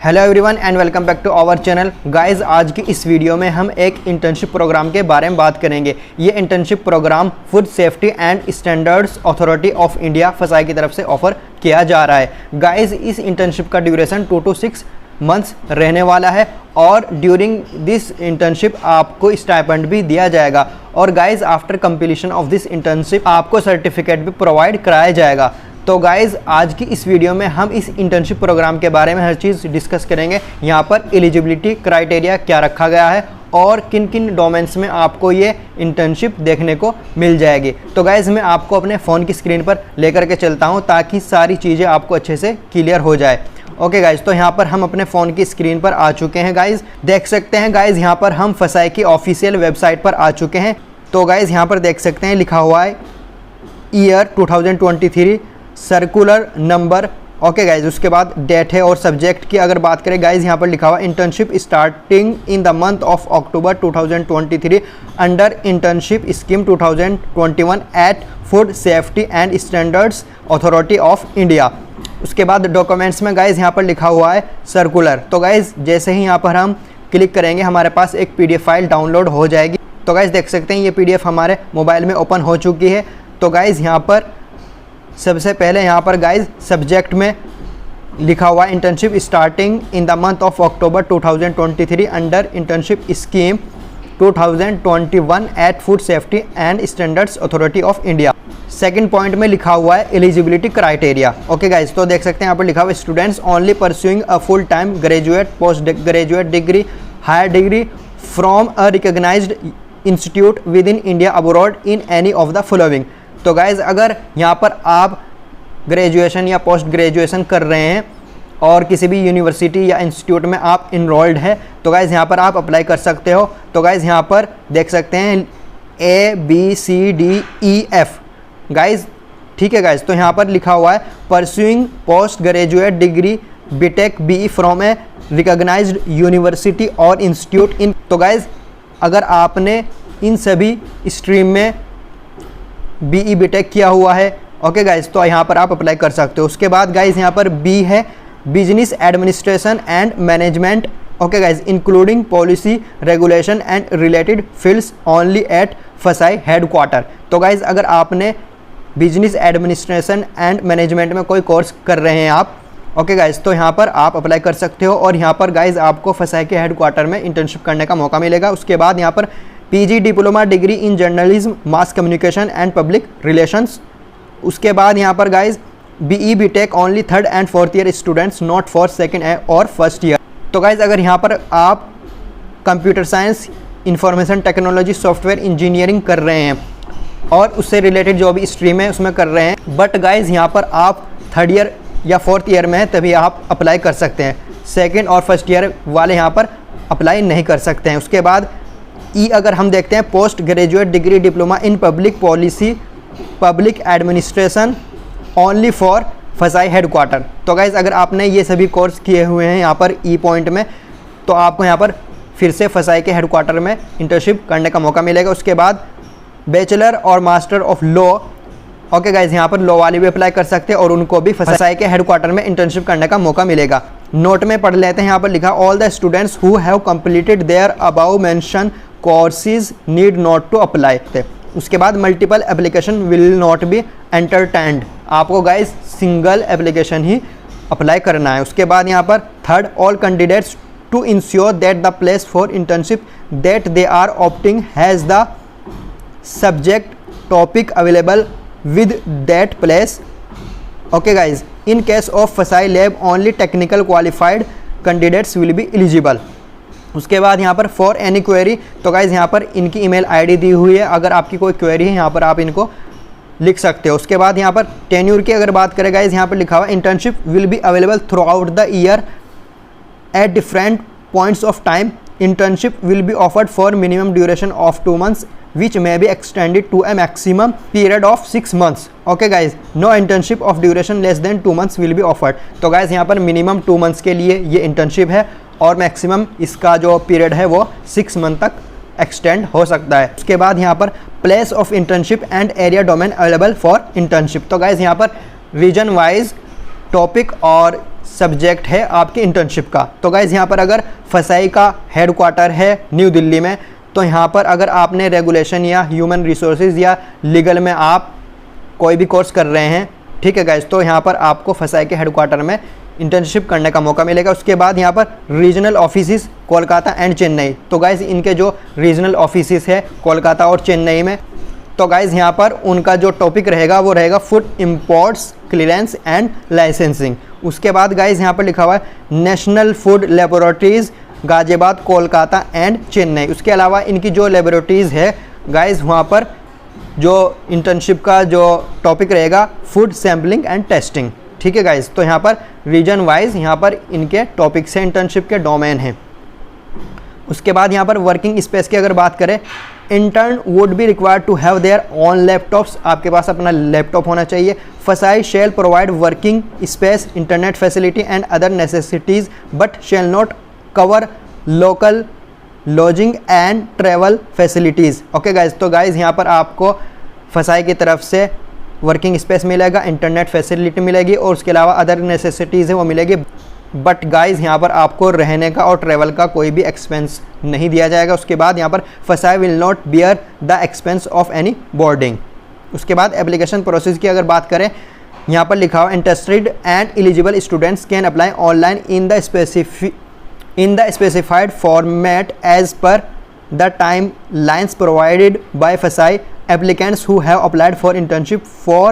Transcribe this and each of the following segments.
Hello everyone and welcome back to our channel guys. आज की इस वीडियो में हम एक इंटर्नशिप प्रोग्राम के बारे में बात करेंगे। ये internship programme food safety and standards authority of India FSSAI की तरफ से ऑफर किया जा रहा है। गाइस इस इंटर्नशिप का ड्यूरेशन 2 to 6 मंथ्स रहने वाला है और ड्यूरिंग दिस इंटर्नशिप आपको स्टाइपेंड भी दिया जाएगा और guys after completion of this internship आपको सर्टिफिकेट भी प्रोवाइड कराया जाएगा। तो गाइज़ आज की इस वीडियो में हम इस इंटर्नशिप प्रोग्राम के बारे में हर चीज़ डिस्कस करेंगे। यहाँ पर एलिजिबिलिटी क्राइटेरिया क्या रखा गया है और किन किन डोमेन्स में आपको ये इंटर्नशिप देखने को मिल जाएगी। तो गाइज़ मैं आपको अपने फ़ोन की स्क्रीन पर लेकर के चलता हूँ ताकि सारी चीज़ें आपको अच्छे से क्लियर हो जाए। ओके गाइज़, तो यहाँ पर हम अपने फ़ोन की स्क्रीन पर आ चुके हैं। गाइज़ देख सकते हैं गाइज़ यहाँ पर हम फसाई की ऑफिशियल वेबसाइट पर आ चुके हैं। तो गाइज़ यहाँ पर देख सकते हैं लिखा हुआ है year 2023 circular number. Okay guys, उसके बाद डेट है और सब्जेक्ट की अगर बात करें गाइज यहाँ पर लिखा हुआ internship starting in the month of October 2023 under internship scheme 2021 at food safety and standards authority of India. उसके बाद डॉक्यूमेंट्स में गाइज यहाँ पर लिखा हुआ है सर्कुलर। तो गाइज जैसे ही यहाँ पर हम क्लिक करेंगे हमारे पास एक PDF फाइल डाउनलोड हो जाएगी। तो गाइज देख सकते हैं ये PDF हमारे मोबाइल में ओपन हो चुकी है। तो गाइज यहाँ पर सबसे पहले यहाँ पर गाइज सब्जेक्ट में लिखा हुआ internship starting in the month of October 2023 under internship scheme 2021 at food safety and standards authority of India. Second point में लिखा हुआ है एलिजिबिलिटी क्राइटेरिया। ओके गाइज, तो देख सकते हैं यहाँ पर लिखा हुआ students only pursuing a full time graduate post graduate degree higher degree from a recognised institute within India abroad in any of the following. तो गाइज़ अगर यहाँ पर आप ग्रेजुएशन या पोस्ट ग्रेजुएशन कर रहे हैं और किसी भी यूनिवर्सिटी या इंस्टीट्यूट में आप इनरोल्ड है तो गाइज़ यहाँ पर आप अप्लाई कर सकते हो। तो गाइज़ यहाँ पर देख सकते हैं ABCDEF गाइज़, ठीक है गाइज़। तो यहाँ पर लिखा हुआ है pursuing post graduate degree BTech BE from a recognised university और इंस्टीट्यूट इन। तो गाइज़ अगर आपने इन सभी स्ट्रीम में BE BTech किया हुआ है ओके गाइज तो यहाँ पर आप अप्लाई कर सकते हो। उसके बाद गाइज यहाँ पर B है business administration and management. Okay guys including policy regulation and related fields only at फसाई हेडक्वार्टर। तो गाइज अगर आपने बिजनेस एडमिनिस्ट्रेशन एंड मैनेजमेंट में कोई कोर्स कर रहे हैं आप ओके गाइज तो यहाँ पर आप अप्लाई कर सकते हो और यहाँ पर गाइज आपको फसाई के हेडक्वार्टर में इंटर्नशिप करने का मौका मिलेगा। उसके बाद यहाँ पर PG diploma degree in journalism mass communication and public relations. उसके बाद यहाँ पर guys BE BTech only 3rd and 4th year students not for 2nd और 1st ईयर। तो गाइज अगर यहाँ पर आप computer science information technology software engineering कर रहे हैं और उससे रिलेटेड जो भी स्ट्रीम है उसमें कर रहे हैं बट गाइज यहाँ पर आप 3rd ईयर या 4th ईयर में है तभी आप अप्लाई कर सकते हैं। 2nd और 1st ईयर वाले यहाँ पर अप्लाई नहीं कर सकते हैं। उसके बाद अगर हम देखते हैं post graduate degree diploma in public policy public administration only for फसाई हेडक्वार्टर। तो गाइज अगर आपने ये सभी कोर्स किए हुए हैं यहाँ पर पॉइंट में तो आपको यहाँ पर फिर से फसाई के हेडक्वार्टर में इंटर्नशिप करने का मौका मिलेगा। उसके बाद बैचलर और master of law okay guys यहाँ पर लॉ वाले भी अप्लाई कर सकते हैं और उनको भी फसाई के हेडक्वार्टर में इंटर्नशिप करने का मौका मिलेगा। नोट में पढ़ लेते हैं यहाँ पर लिखा all the students who have completed their above mentioned courses need not to apply. उसके बाद multiple application will not be entertained. आपको गाइज सिंगल एप्लीकेशन ही अप्लाई करना है। उसके बाद यहाँ पर third all candidates to ensure that the place for internship that they are opting has the subject topic available with that place. Okay guys in case of FSSAI lab only technical qualified candidates will be eligible. उसके बाद यहाँ पर for any query तो guys यहाँ पर इनकी email ID दी हुई है। अगर आपकी कोई क्वेरी है यहाँ पर आप इनको लिख सकते हो। उसके बाद यहाँ पर टेन्यूर की अगर बात करें गाइज यहाँ पर लिखा हुआ internship will be available through out the year at different points of time. Internship will be offered for minimum duration of 2 months which may be extended to a maximum period of 6 months. Okay guys, no internship of duration less than 2 months will be offered. तो guys यहाँ पर minimum 2 months के लिए ये internship है और maximum इसका जो पीरियड है वो 6 मंथ तक एक्सटेंड हो सकता है। उसके बाद यहाँ पर place of internship and area domain available for internship. तो गाइज यहाँ पर रीजन वाइज टॉपिक और सब्जेक्ट है आपके इंटर्नशिप का। तो गाइज़ यहाँ पर अगर फसाई का हेडक्वार्टर है न्यू दिल्ली में, तो यहाँ पर अगर आपने रेगुलेशन या ह्यूमन रिसोर्सेज या लीगल में आप कोई भी कोर्स कर रहे हैं, ठीक है गाइज़, तो यहाँ पर आपको फसाई के हेडक्वार्टर में इंटर्नशिप करने का मौका मिलेगा। उसके बाद यहाँ पर regional offices Kolkata and Chennai. तो गाइज़ इनके जो रीजनल ऑफिसेस है कोलकाता और चेन्नई में, तो गाइज़ यहाँ पर उनका जो टॉपिक रहेगा वो रहेगा food imports clearance and licensing. उसके बाद गाइज़ यहाँ पर लिखा हुआ है national food laboratories Ghaziabad, Kolkata and Chennai. उसके अलावा इनकी जो लेबोरेटरीज़ है गाइज़, वहाँ पर जो इंटर्नशिप का जो टॉपिक रहेगा फूड सैम्पलिंग एंड टेस्टिंग, ठीक है गाइज़। तो यहाँ पर रीजन वाइज यहाँ पर इनके टॉपिक्स हैं, इंटर्नशिप के डोमेन हैं। उसके बाद यहाँ पर वर्किंग स्पेस की अगर बात करें, intern would be required to have their own laptops, आपके पास अपना लैपटॉप होना चाहिए। FSSAI shall provide working space, internet facility and other necessities but shall not cover local lodging and travel facilities. Okay guys, तो गाइज यहाँ पर आपको फसाई की तरफ से वर्किंग स्पेस मिलेगा, इंटरनेट फैसिलिटी मिलेगी और उसके अलावा अदर नेसेसिटीज़ है वो मिलेगी। बट गाइज यहाँ पर आपको रहने का और ट्रैवल का कोई भी एक्सपेंस नहीं दिया जाएगा। उसके बाद यहाँ पर फसाई will not bear the expense of any boarding. उसके बाद एप्लीकेशन प्रोसेस की अगर बात करें, यहाँ पर लिखा हुआ interested and eligible students can apply online in the specified format as per the timelines provided by FASI. Applicants who have applied for internship for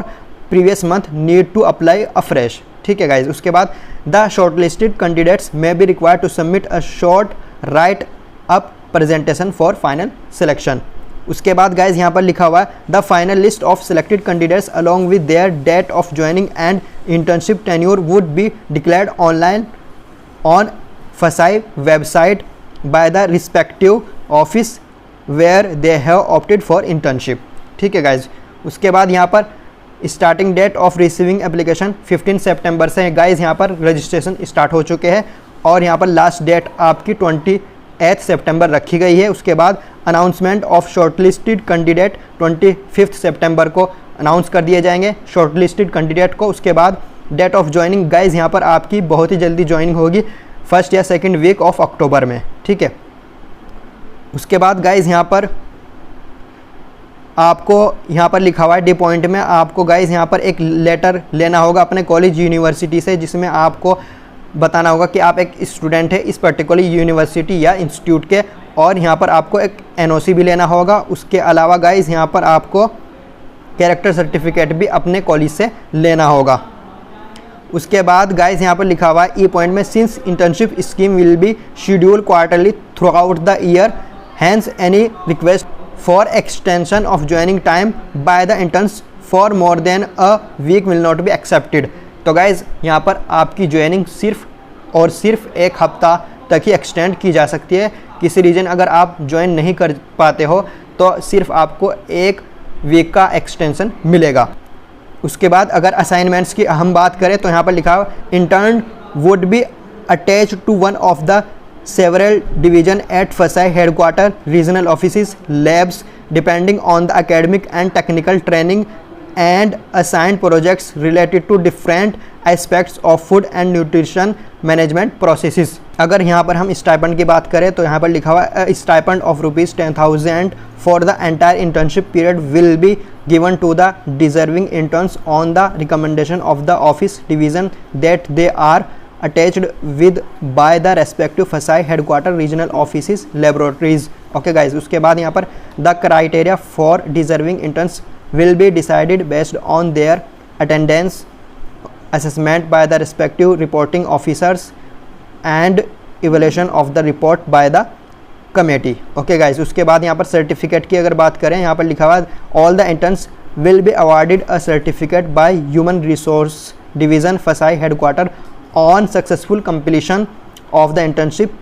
previous month need to apply afresh, ठीक है guys. उसके बाद the shortlisted candidates may be required to submit a short write up presentation for final selection. उसके बाद guys यहाँ पर लिखा हुआ है the final list of selected candidates along with their date of joining and internship tenure would be declared online on FASI website by the respective office where they have opted for internship, ठीक है guys. उसके बाद यहाँ पर starting date of receiving application 15 सितंबर से guys यहाँ पर रजिस्ट्रेशन स्टार्ट हो चुके हैं और यहाँ पर लास्ट डेट आपकी 28 सितंबर रखी गई है। उसके बाद अनाउंसमेंट ऑफ शॉर्टलिस्टेड कैंडिडेट 25 सितंबर को अनाउंस कर दिए जाएंगे शॉर्टलिस्टेड कैंडिडेट को। उसके बाद डेट ऑफ ज्वाइनिंग गाइज यहाँ पर आपकी बहुत ही जल्दी ज्वाइनिंग होगी, फर्स्ट या सेकंड वीक ऑफ अक्टूबर में, ठीक है। उसके बाद गाइज यहाँ पर आपको यहाँ पर लिखा हुआ है डी पॉइंट में आपको गाइज यहाँ पर एक लेटर लेना होगा अपने कॉलेज यूनिवर्सिटी से, जिसमें आपको बताना होगा कि आप एक स्टूडेंट है इस पर्टिकुलर यूनिवर्सिटी या इंस्टीट्यूट के, और यहाँ पर आपको एक एनओसी भी लेना होगा। उसके अलावा गाइज यहाँ पर आपको कैरेक्टर सर्टिफिकेट भी अपने कॉलेज से लेना होगा। उसके बाद गाइज यहाँ पर लिखा हुआ है ई पॉइंट में since internship scheme will be schedule quarterly throughout the year, hence any request for extension of joining time by the interns for more than a week will not be accepted. तो guys यहाँ पर आपकी joining सिर्फ और सिर्फ एक हफ्ता तक ही एक्सटेंड की जा सकती है। किसी रीज़न अगर आप ज्वाइन नहीं कर पाते हो तो सिर्फ आपको एक वीक का एक्सटेंशन मिलेगा। उसके बाद अगर असाइनमेंट्स की हम बात करें तो यहाँ पर लिखा हुआ intern would be attached to one of the several division at फसाई headquarter regional offices labs depending on the academic and technical training and assigned projects related to different aspects of food and nutrition management processes. अगर यहाँ पर हम stipend की बात करें तो यहाँ पर लिखा हुआ है stipend of ₹10,000 for the entire internship period will be given to the deserving interns on the recommendation of the office division that they are attached with by the respective FASI headquarter regional offices laboratories. Okay guys, उसके बाद यहाँ पर the criteria for deserving interns will be decided based on their attendance, assessment by the respective reporting officers and evaluation of the report by the committee. Okay guys, उसके बाद यहाँ पर certificate की अगर बात करें, यहाँ पर लिखा हुआ all the interns will be awarded a certificate by human resource division FSSAI headquarter on successful completion of the internship,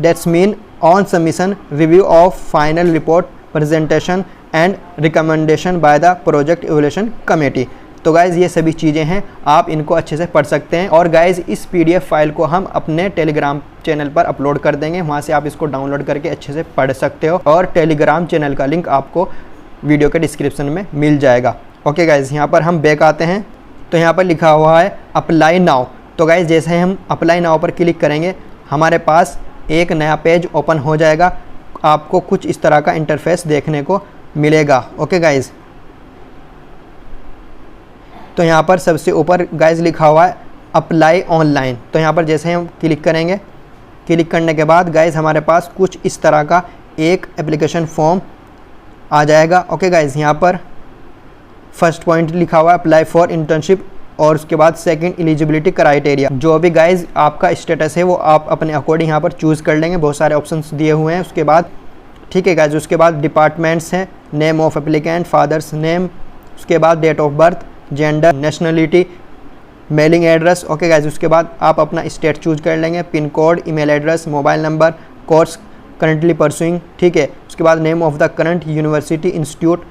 that's mean on submission review of final report presentation and recommendation by the project evaluation committee. तो guys ये सभी चीज़ें हैं, आप इनको अच्छे से पढ़ सकते हैं। और गाइज़ इस पीडीएफ फाइल को हम अपने टेलीग्राम चैनल पर अपलोड कर देंगे, वहाँ से आप इसको डाउनलोड करके अच्छे से पढ़ सकते हो और टेलीग्राम चैनल का लिंक आपको वीडियो के डिस्क्रिप्शन में मिल जाएगा। ओके गाइज़, यहाँ पर हम बैक आते हैं तो यहाँ पर लिखा हुआ है अप्लाई नाउ। तो गाइज जैसे ही हम अप्लाई नाउ पर क्लिक करेंगे हमारे पास एक नया पेज ओपन हो जाएगा। आपको कुछ इस तरह का इंटरफेस देखने को मिलेगा। ओके गाइज, तो यहाँ पर सबसे ऊपर गाइज लिखा हुआ है अप्लाई ऑनलाइन। तो यहाँ पर जैसे हम क्लिक करेंगे, क्लिक करने के बाद गाइज हमारे पास कुछ इस तरह का एक एप्लीकेशन फॉर्म आ जाएगा। ओके गाइज, यहाँ पर फर्स्ट पॉइंट लिखा हुआ है अप्लाई फॉर इंटर्नशिप और उसके बाद सेकंड एलिजिबिलिटी क्राइटेरिया। जो भी गाइज आपका स्टेटस है वो आप अपने अकॉर्डिंग यहाँ पर चूज़ कर लेंगे। बहुत सारे ऑप्शंस दिए हुए हैं। उसके बाद ठीक है गाइज, उसके बाद डिपार्टमेंट्स हैं, name of applicant, father's name, उसके बाद date of birth, gender, nationality, mailing address. Okay guys, उसके बाद आप अपना स्टेट चूज कर लेंगे, pin code, email address, mobile number, course currently pursuing. ठीक है, उसके बाद name of the current university institute,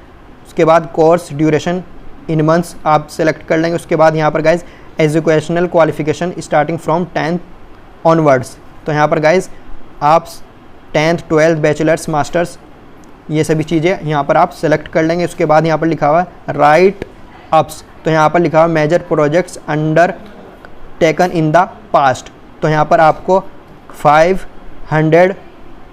उसके बाद कोर्स ड्यूरेशन इन मंथ्स आप सेलेक्ट कर लेंगे। उसके बाद यहाँ पर guys educational qualification starting from 10th onwards. तो यहाँ पर गाइज आप 10th 12th बैचलर्स मास्टर्स ये सभी चीज़ें यहाँ पर आप सेलेक्ट कर लेंगे। उसके बाद यहाँ पर लिखा हुआ है राइट अप्स। तो यहाँ पर लिखा हुआ major projects undertaken in the past. तो यहाँ पर आपको 500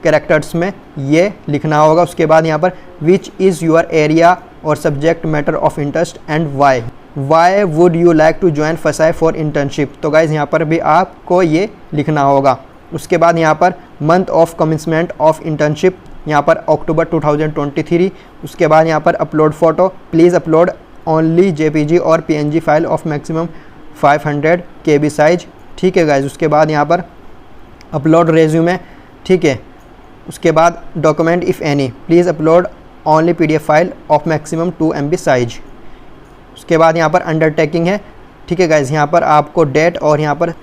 कैरेक्टर्स में ये लिखना होगा। उसके बाद यहाँ पर विच इज़ योर एरिया और subject matter of interest and why would you like to join फसाई फॉर इंटर्नशिप। तो गाइज़ यहाँ पर भी आपको ये लिखना होगा। उसके बाद यहाँ पर month of commencement of internship, यहाँ पर अक्टूबर 2023। उसके बाद यहाँ पर upload photo, please upload only JPG और PNG file of maximum 500 KB size. ठीक है गाइज, उसके बाद यहाँ पर अपलोड रेज्यूमे। ठीक है, उसके बाद document if any, please upload only PDF file of maximum 2 MB size. उसके बाद यहाँ पर अंडरटेकिंग है। ठीक है गाइज, यहाँ पर आपको डेट और यहाँ पर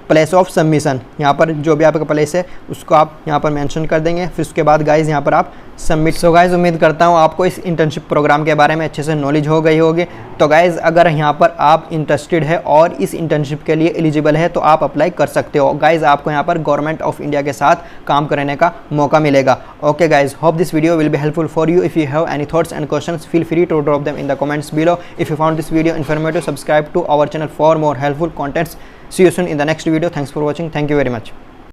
प्लेस ऑफ सबमिशन, यहाँ पर जो भी आपका प्लेस है उसको आप यहाँ पर मेंशन कर देंगे। फिर उसके बाद गाइज यहाँ पर आप सबमिट। सो गाइज उम्मीद करता हूँ आपको इस इंटर्नशिप प्रोग्राम के बारे में अच्छे से नॉलेज हो गई होगी। तो गाइज अगर यहाँ पर आप इंटरेस्टेड है और इस इंटर्नशिप के लिए एलिजिबल है तो आप अप्लाई कर सकते हो। गाइज आपको यहाँ पर गवर्नमेंट ऑफ इंडिया के साथ काम करने का मौका मिलेगा। Okay guys, hope this video will be helpful for you. If you have any thoughts and questions, feel free to drop them in the comments below. If you found this video informative, subscribe to our channel for more helpful contents. See you soon in the next video. Thanks for watching. Thank you very much.